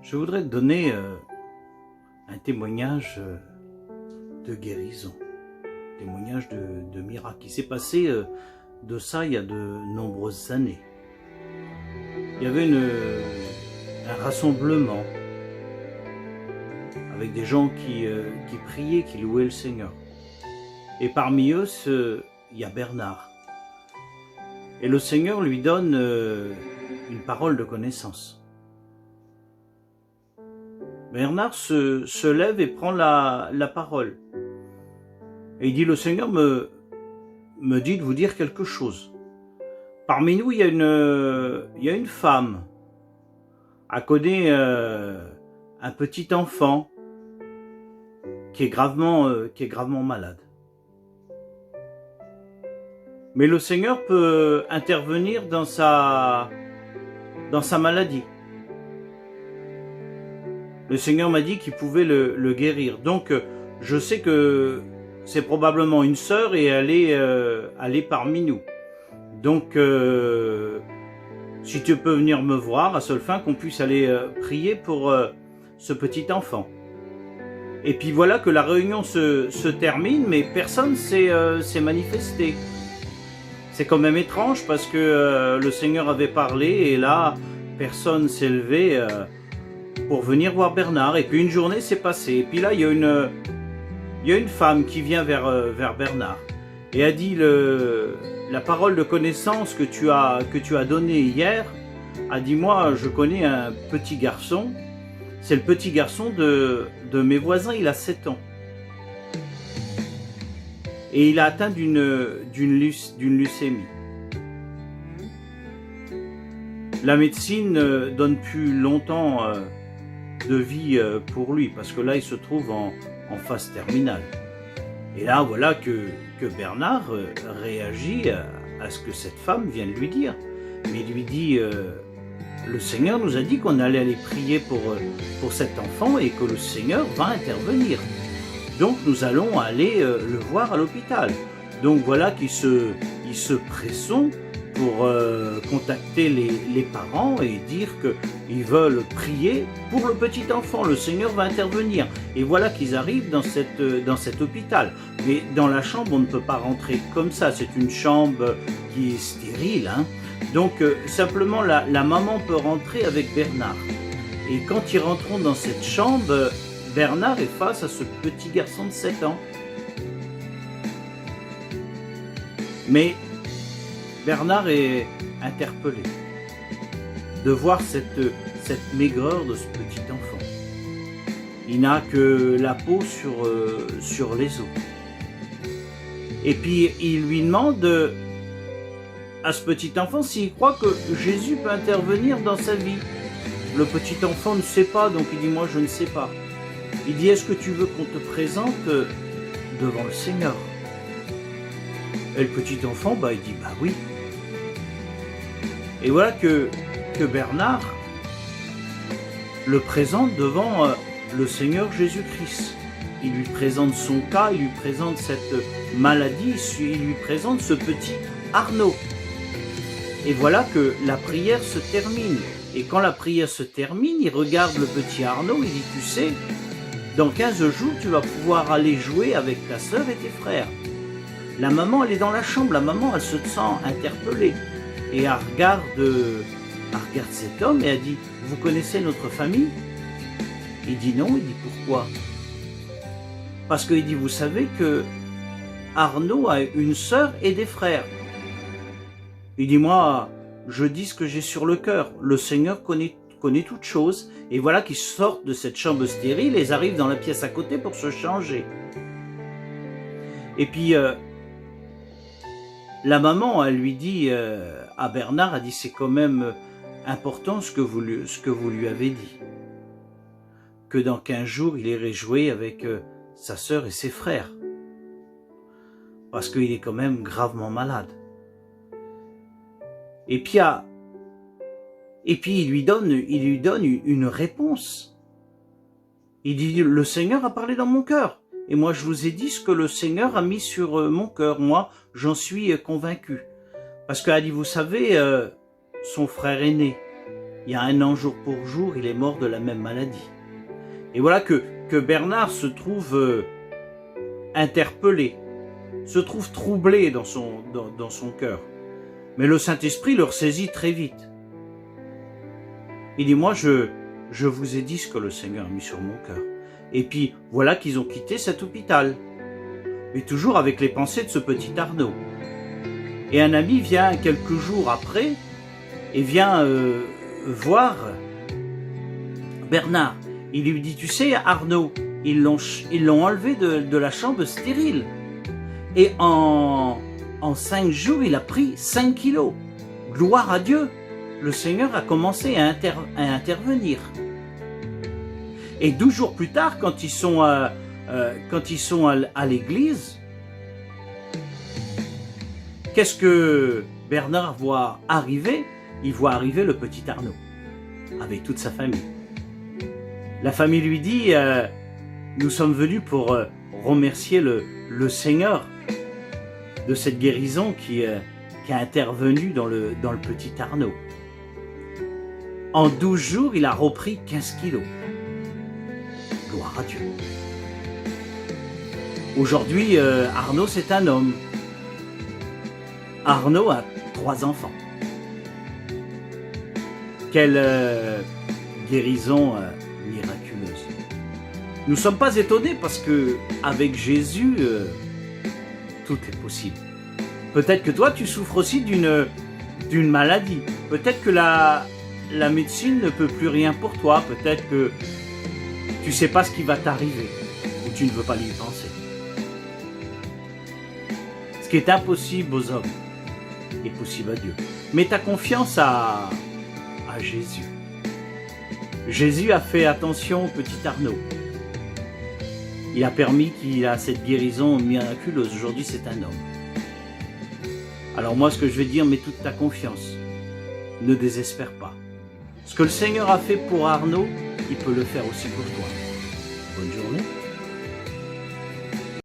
Je voudrais te donner un témoignage de guérison, témoignage de miracle qui s'est passé de ça il y a de nombreuses années. Il y avait un rassemblement avec des gens qui priaient, qui louaient le Seigneur. Et parmi eux, il y a Bernard. Et le Seigneur lui donne une parole de connaissance. Bernard se lève et prend la parole. Et il dit, le Seigneur me dit de vous dire quelque chose. Parmi nous, il y a une femme. Elle connaît un petit enfant qui est gravement malade. Mais le Seigneur peut intervenir dans sa maladie. Le Seigneur m'a dit qu'il pouvait le guérir. Donc, je sais que c'est probablement une sœur et elle est parmi nous. Donc, si tu peux venir me voir, à seule fin qu'on puisse aller prier pour ce petit enfant. Et puis voilà que la réunion se termine, mais personne s'est manifesté. C'est quand même étrange parce que le Seigneur avait parlé et là, personne s'est levé pour venir voir Bernard. Et puis une journée s'est passée. Et puis là, il y a une femme qui vient vers Bernard et a dit la parole de connaissance que tu as donnée hier. A dit, moi, je connais un petit garçon. C'est le petit garçon de mes voisins. Il a 7 ans. Et il a atteint d'une leucémie. La médecine ne donne plus longtemps de vie pour lui, parce que là, il se trouve en phase terminale. Et là, voilà que Bernard réagit à ce que cette femme vient de lui dire. Mais il lui dit, le Seigneur nous a dit qu'on allait aller prier pour cet enfant et que le Seigneur va intervenir. Donc nous allons aller le voir à l'hôpital. Donc voilà qu'ils se pressent pour contacter les parents et dire qu'ils veulent prier pour le petit enfant. Le Seigneur va intervenir. Et voilà qu'ils arrivent dans cet hôpital. Mais dans la chambre, on ne peut pas rentrer comme ça. C'est une chambre qui est stérile. Hein. Donc simplement la maman peut rentrer avec Bernard. Et quand ils rentreront dans cette chambre, Bernard est face à ce petit garçon de 7 ans. Mais Bernard est interpellé de voir cette maigreur de ce petit enfant. Il n'a que la peau sur les os. Et puis il lui demande à ce petit enfant s'il croit que Jésus peut intervenir dans sa vie. Le petit enfant ne sait pas, donc il dit, moi je ne sais pas. Il dit, est-ce que tu veux qu'on te présente devant le Seigneur? Et le petit enfant, il dit, oui. Et voilà que Bernard le présente devant le Seigneur Jésus-Christ. Il lui présente son cas, il lui présente cette maladie, il lui présente ce petit Arnaud. Et voilà que la prière se termine. Et quand la prière se termine, il regarde le petit Arnaud, il dit, tu sais, dans 15 jours, tu vas pouvoir aller jouer avec ta sœur et tes frères. La maman, elle est dans la chambre. La maman, elle se sent interpellée. Et elle regarde cet homme et elle dit, vous connaissez notre famille? Il dit non. Il dit, pourquoi? Parce qu'il dit, vous savez que Arnaud a une sœur et des frères. Il dit, moi, je dis ce que j'ai sur le cœur. Le Seigneur connaît toutes choses. Et voilà qu'ils sortent de cette chambre stérile et ils arrivent dans la pièce à côté pour se changer. Et puis, la maman, elle lui dit à Bernard, elle dit, c'est quand même important ce que vous lui avez dit. Que dans 15 jours, il irait jouer avec sa sœur et ses frères. Parce qu'il est quand même gravement malade. Et puis il lui donne une réponse. Il dit, le Seigneur a parlé dans mon cœur. Et moi, je vous ai dit ce que le Seigneur a mis sur mon cœur. Moi, j'en suis convaincu. Parce qu'elle dit, vous savez, son frère aîné, il y a 1 an jour pour jour, il est mort de la même maladie. Et voilà que Bernard se trouve interpellé, se trouve troublé dans son cœur. Mais le Saint-Esprit le ressaisit très vite. Il dit, moi je vous ai dit ce que le Seigneur a mis sur mon cœur. Et puis voilà qu'ils ont quitté cet hôpital. Mais toujours avec les pensées de ce petit Arnaud. Et un ami vient quelques jours après et vient voir Bernard. Il lui dit, tu sais Arnaud, ils l'ont enlevé de la chambre stérile. Et en 5 jours, il a pris 5 kilos. Gloire à Dieu, le Seigneur a commencé à intervenir. Et 12 jours plus tard, quand ils sont à l'église, qu'est-ce que Bernard voit arriver? Il voit arriver le petit Arnaud, avec toute sa famille. La famille lui dit, nous sommes venus pour remercier le Seigneur de cette guérison qui a intervenu dans le petit Arnaud. En 12 jours, il a repris 15 kilos. Gloire à Dieu. Aujourd'hui, Arnaud, c'est un homme. Arnaud a 3 enfants. Quelle guérison miraculeuse. Nous ne sommes pas étonnés parce que avec Jésus, tout est possible. Peut-être que toi, tu souffres aussi d'une maladie. Peut-être que la médecine ne peut plus rien pour toi. Peut-être que tu ne sais pas ce qui va t'arriver ou tu ne veux pas y penser. Ce qui est impossible aux hommes est possible à Dieu. Mets ta confiance à Jésus. Jésus a fait attention au petit Arnaud. Il a permis qu'il a cette guérison miraculeuse. Aujourd'hui, c'est un homme. Alors moi, ce que je vais dire, mets toute ta confiance. Ne désespère pas. Ce que le Seigneur a fait pour Arnaud, il peut le faire aussi pour toi. Bonne journée.